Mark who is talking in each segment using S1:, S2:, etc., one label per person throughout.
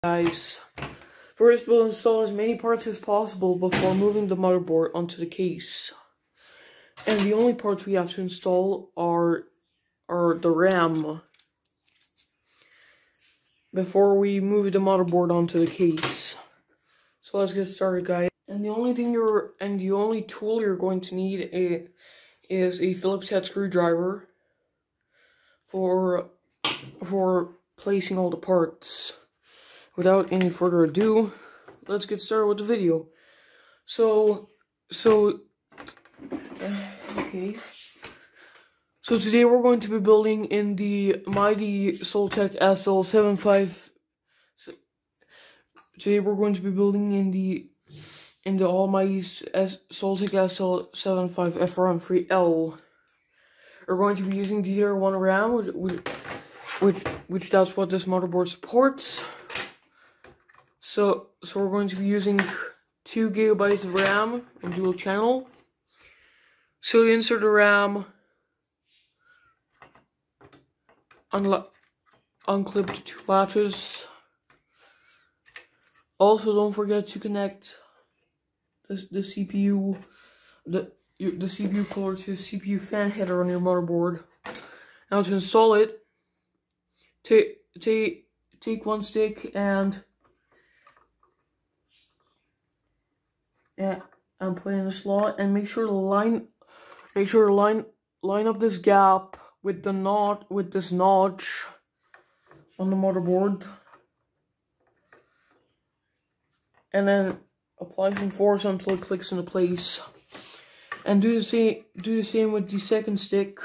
S1: Guys, first we'll install as many parts as possible before moving the motherboard onto the case. And the only parts we have to install are the RAM before we move the motherboard onto the case. So let's get started, guys. And the only tool you're going to need is a Phillips head screwdriver for placing all the parts. Without any further ado, let's get started with the video. Okay. So today we're going to be building in the mighty Soltek SL75. Today we're going to be building in the almighty Soltek SL75 FRM3L. We're going to be using DDR1 RAM, which that's what this motherboard supports. So we're going to be using 2 GB of RAM in dual channel. So to insert the RAM, unclip the 2 latches. Also, don't forget to connect the CPU, the CPU cord to the CPU fan header on your motherboard. Now to install it, take one stick and put in the slot, and make sure to line up this gap with this notch on the motherboard, and then apply some force until it clicks into place. And do the same with the second stick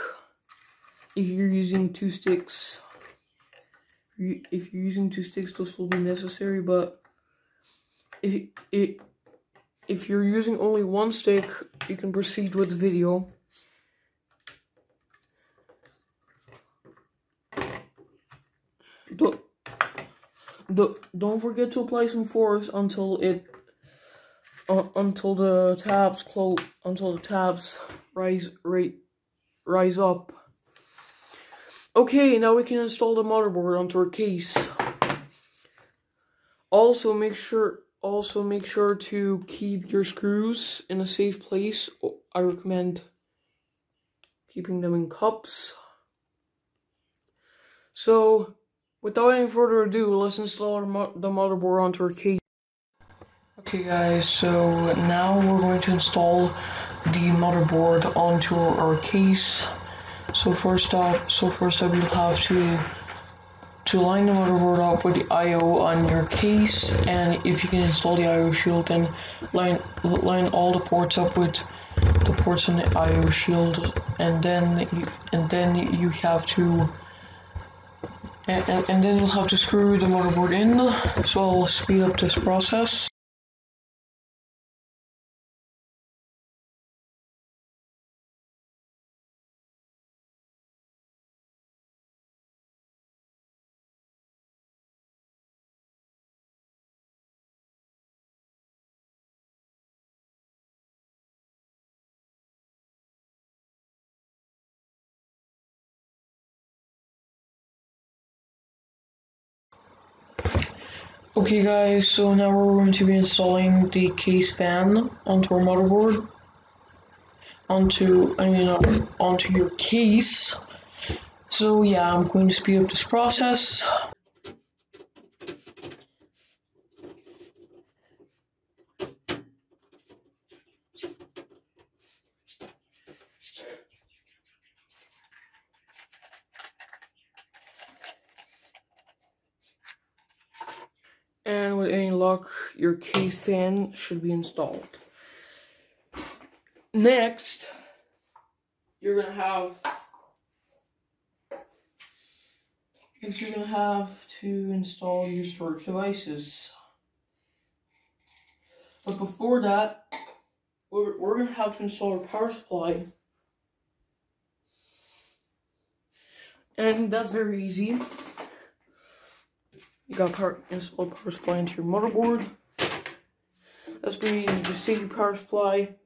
S1: if you're using 2 sticks. If you're using 2 sticks, this will be necessary, but if you're using only 1 stick, you can proceed with the video. Don't forget to apply some force until the tabs rise up. Okay, now we can install the motherboard onto our case. Also make sure to keep your screws in a safe place. I recommend keeping them in cups. So, without any further ado, let's install the motherboard onto our case. Okay guys, so now we're going to install the motherboard onto our case. So first up you'll have to line the motherboard up with the I/O on your case, and if you can install the I/O shield, then line all the ports up with the ports in the I/O shield, and then you'll have to screw the motherboard in. So I'll speed up this process. Okay guys, so now we're going to be installing the case fan onto our motherboard, onto your case. So yeah, I'm going to speed up this process. And with any luck, your case fan should be installed. Next, you're gonna have to install your storage devices. But before that, we're gonna have to install our power supply. And that's very easy. You got install power supply into your motherboard. That's very easy. Just take your power supply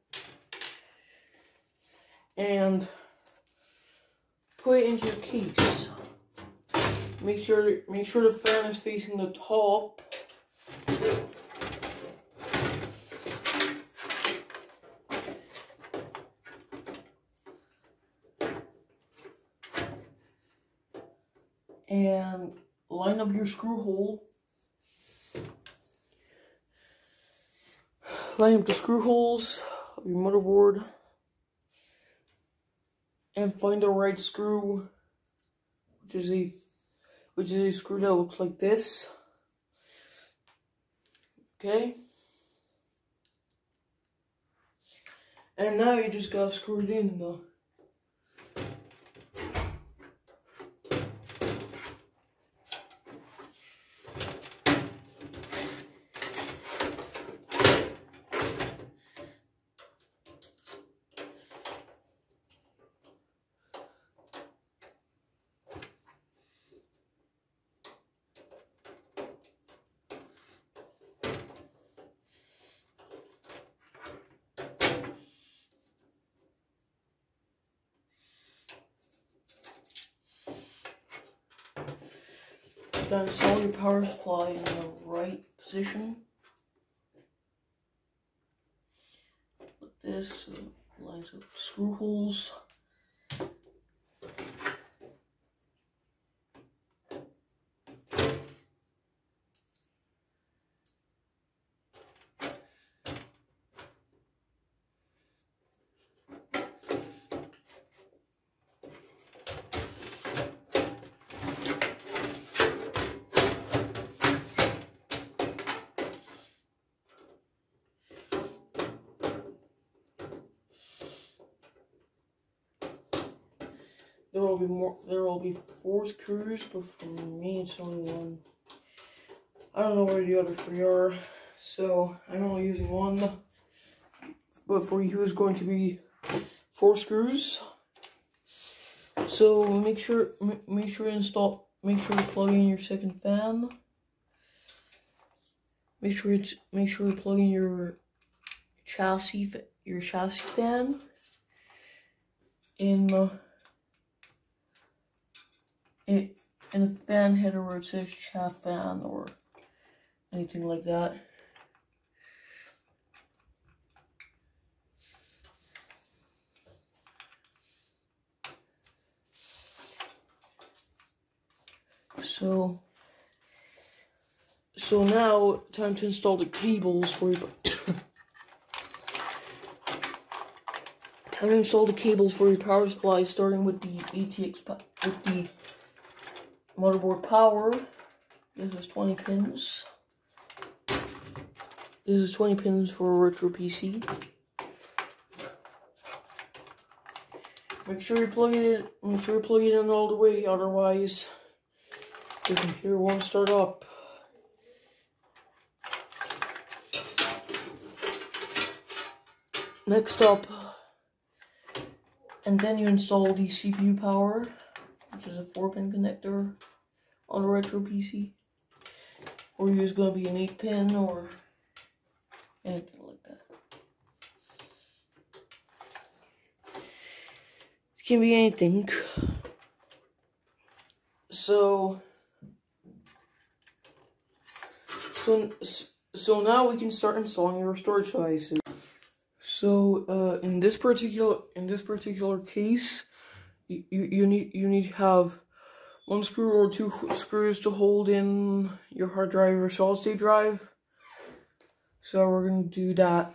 S1: and put it into your case. make sure the fan is facing the top. And line up your screw hole. Line up the screw holes of your motherboard. And find the right screw, which is a screw that looks like this. Okay. And now you just gotta screw it in though. Then install your power supply in the right position. Like this, so it lines up screw holes. There will be 4 screws, but for me it's only 1. I don't know where the other 3 are, so I'm only using 1. But for you it's going to be 4 screws. So make sure to plug in your second fan. Make sure to plug in your chassis fan in the fan header where it says chaff fan or anything like that. So now time to install the cables for your power supply, starting with the motherboard power. This is 20 pins. This is 20 pins for a retro PC. Make sure you plug it in all the way, otherwise the computer won't start up. Next up, and then you install the CPU power, which is a 4-pin connector on a retro PC. Or it's going to be an 8-pin or anything like that. It can be anything. So now we can start installing your storage devices. So in this particular case, you need to have 1 screw or 2 screws to hold in your hard drive or solid state drive. So we're going to do that.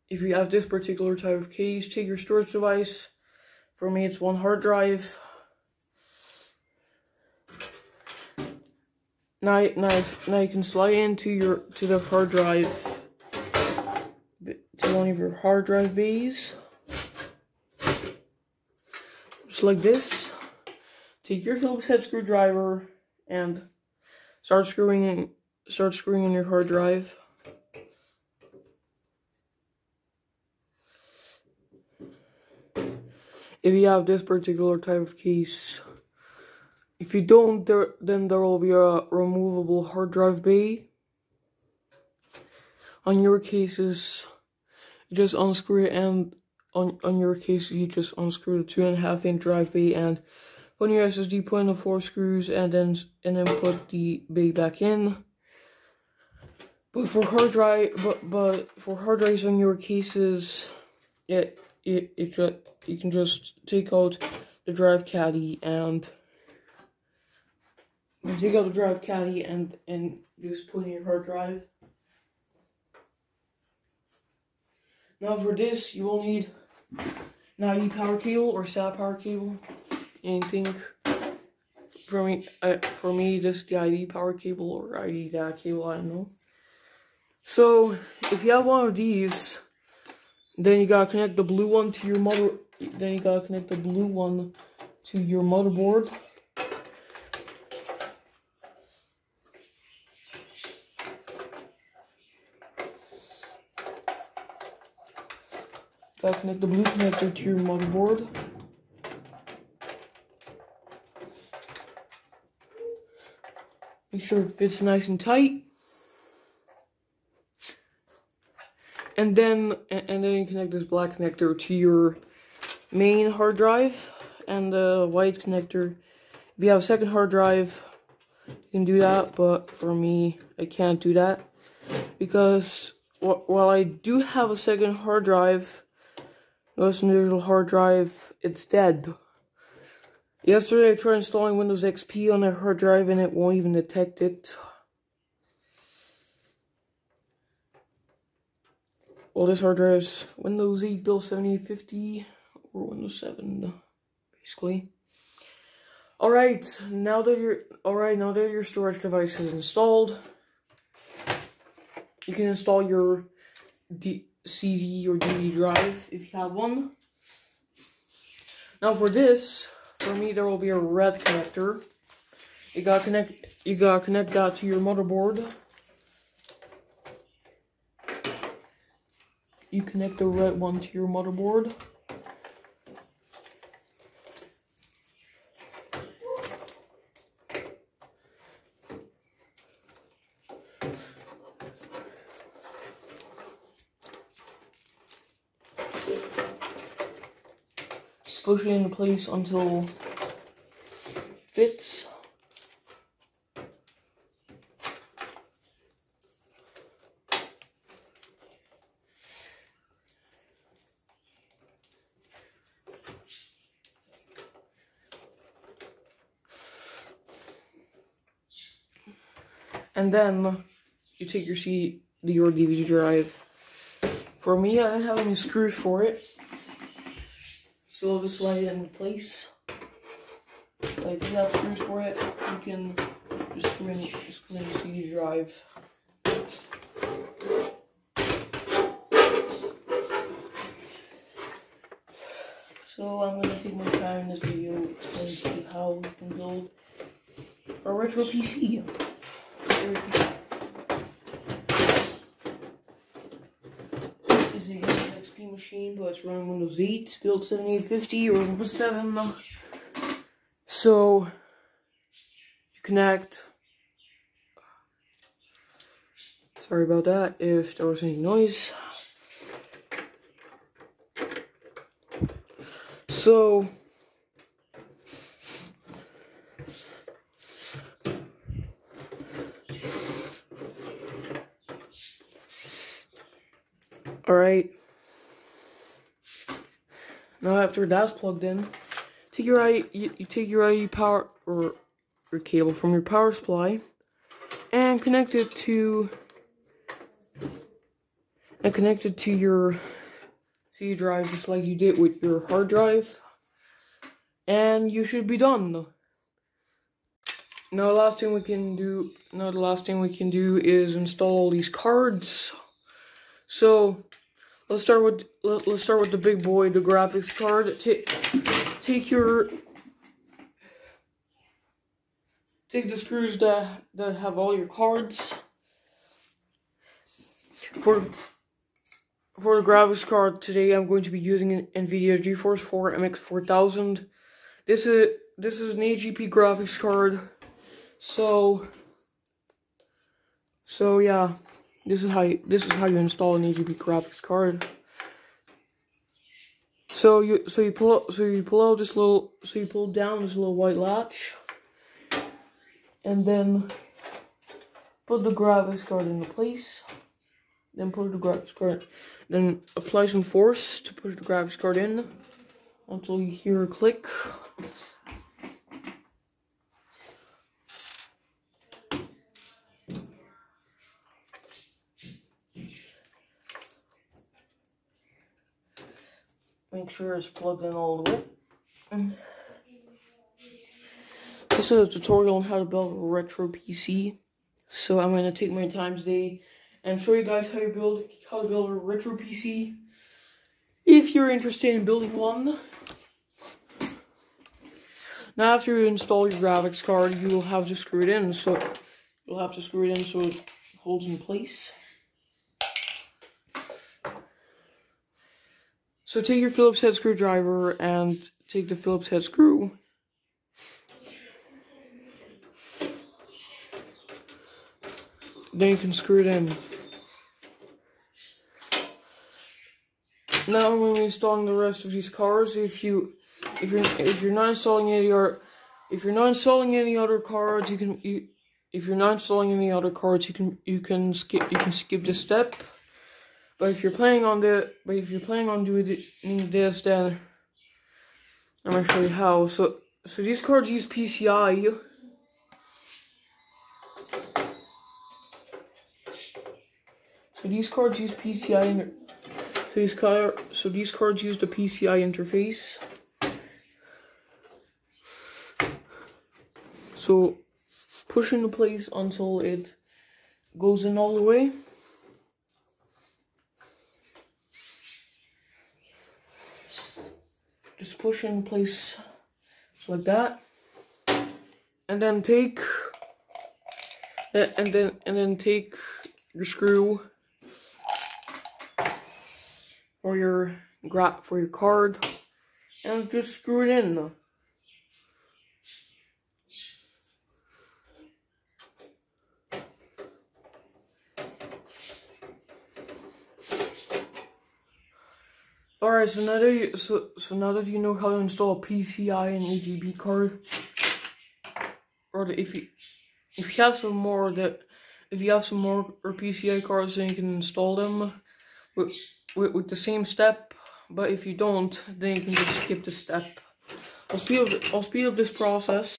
S1: If you have this particular type of case, take your storage device. For me, it's 1 hard drive. Now you can slide into the hard drive, to one of your hard drive bays, just like this. Take your Phillips head screwdriver and start screwing in your hard drive. If you have this particular type of case. If you don't, then there will be a removable hard drive bay. On your cases, you just unscrew it, and on your case, you just unscrew the 2.5-inch drive bay and put in your SSD, put in the 4 screws, and then put the bay back in. But for hard drive, but for hard drives on your cases, you can just take out the drive caddy and just put in your hard drive. Now for this, you will need an ID power cable or SAT power cable. Anything. For me, this is the ID power cable or ID data cable. I don't know. So if you have one of these, then you gotta connect the blue one to your motherboard. Gotta connect the blue connector to your motherboard. Make sure it fits nice and tight. And then you connect this black connector to your main hard drive and the white connector. If you have a second hard drive, you can do that, but for me, I can't do that because while I do have a second hard drive, notice an individual hard drive, it's dead. Yesterday I tried installing Windows XP on that hard drive and it won't even detect it. Well, this hard drive is Windows 8 build 7850 or Windows 7, basically. Alright, now that your storage device is installed, you can install your CD or DVD drive if you have one. Now for this, for me there will be a red connector. You gotta connect that to your motherboard. You connect the red one to your motherboard. Just push it into place until it fits. And then you take your DVD drive. For me, I don't have any screws for it, so I'll just slide it into place. But if you have screws for it, you can just screw in the CD drive. So I'm going to take my time in this video to explain to you how you can build a retro PC. This is a Windows XP machine, but it's running Windows 8, build 7850 or Windows 7. So you connect. Sorry about that if there was any noise. So alright, now after that's plugged in, take your you take your IE power or cable from your power supply and connect it to your CD drive just like you did with your hard drive, and you should be done. Now the last thing we can do is install these cards. So let's start with the big boy, the graphics card. Take the screws that have all your cards. For the graphics card today, I'm going to be using an NVIDIA GeForce 4 MX 4000. This is an AGP graphics card. So yeah, this is how you install an AGP graphics card. So you pull down this little white latch, and then put the graphics card into place. Then put the graphics card, then apply some force to push the graphics card in until you hear a click. Make sure it's plugged in all the way. This is a tutorial on how to build a retro PC. So I'm going to take my time today and show you guys how to build a retro PC. If you're interested in building one. Now after you install your graphics card, you will have to screw it in. So you'll have to screw it in so it holds in place. So take your Phillips head screwdriver and take the Phillips head screw. Then you can screw it in. Now when we're installing the rest of these cards, if you're not installing any other cards, you can skip this step. But if you're planning on doing this, then I'm gonna show you how. So these cards use PCI. So these cards use PCI. So these cards use the PCI interface. So push into place until it goes in all the way. Just push in place like that, and then take your screw for your card and just screw it in. Alright, so now that you know how to install a PCI and AGB card, or if you have some more PCI cards, then you can install them with the same step. But if you don't, then you can just skip the step. I'll speed up this process.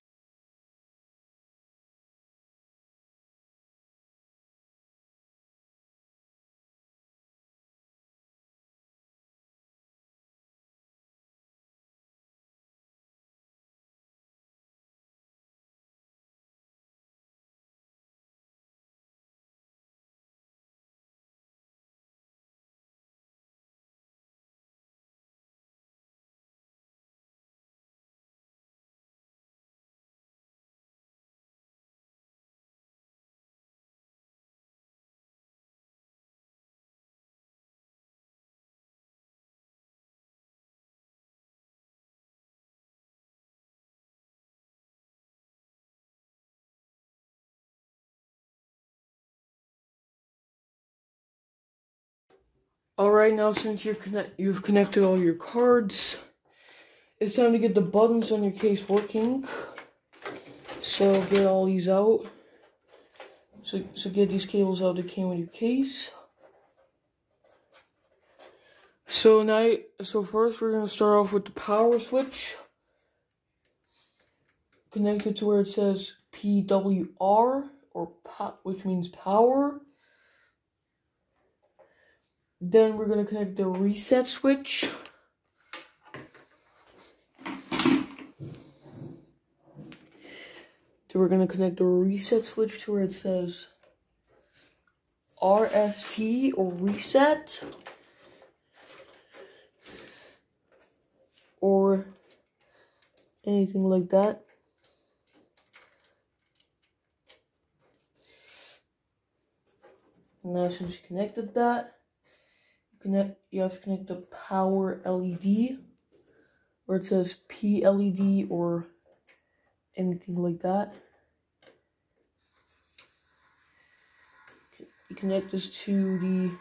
S1: Alright, now since you've connected all your cards, it's time to get the buttons on your case working. So get all these out. So get these cables out that came with your case. So first we're gonna start off with the power switch. Connect it to where it says PWR, which means power. Then we're gonna connect the reset switch. So we're gonna connect the reset switch to where it says RST or reset, or anything like that. Now since you connected that, you have to connect the power LED, where it says PLED or anything like that. You connect this to the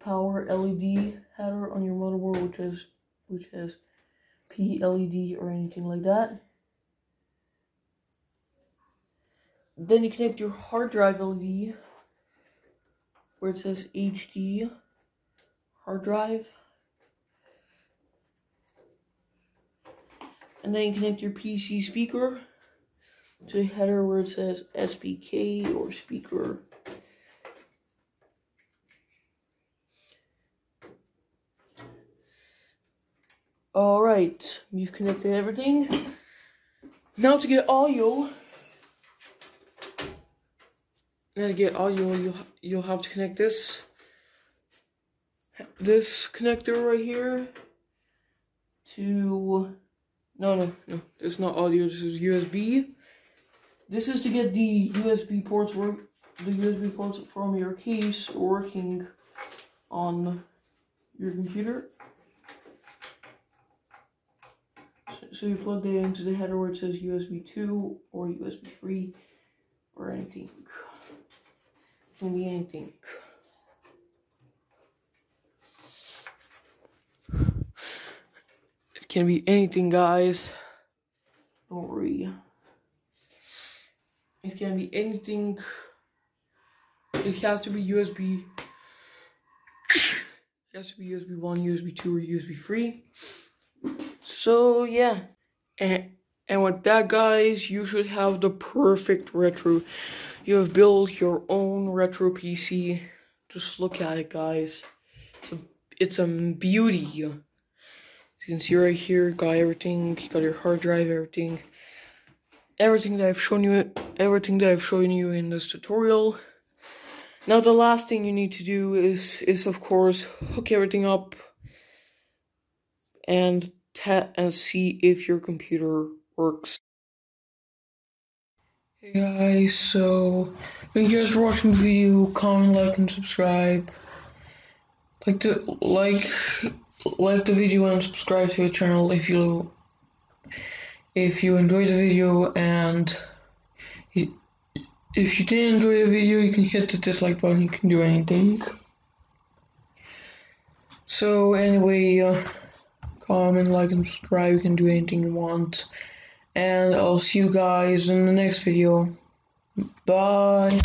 S1: power LED header on your motherboard, which is which has P, LED, or anything like that. Then you connect your hard drive LED, where it says HD hard drive. And then you connect your PC speaker to the header where it says SPK or speaker. Alright, you've connected everything. Now to get audio, you'll have to connect this connector right here to no, it's not audio, this is USB. This is to get the USB ports from your case working on your computer. So you plug that into the header where it says USB 2 or USB 3 or anything. It can be anything. It can be anything, guys. Don't worry. It can be anything. It has to be USB. It has to be USB 1, USB 2, or USB 3. So yeah, and with that, guys, you should have the perfect retro. You have built your own retro PC. Just look at it, guys. It's a beauty. You can see right here, you got everything. You got your hard drive, everything that I've shown you in this tutorial. Now the last thing you need to do is of course hook everything up and see if your computer works. Hey guys, so thank you guys for watching the video. Comment, like, and subscribe. Like the video and subscribe to the channel if you enjoyed the video, and if you didn't enjoy the video, you can hit the dislike button. You can do anything. So anyway, comment, like, and subscribe. You can do anything you want, and I'll see you guys in the next video. Bye.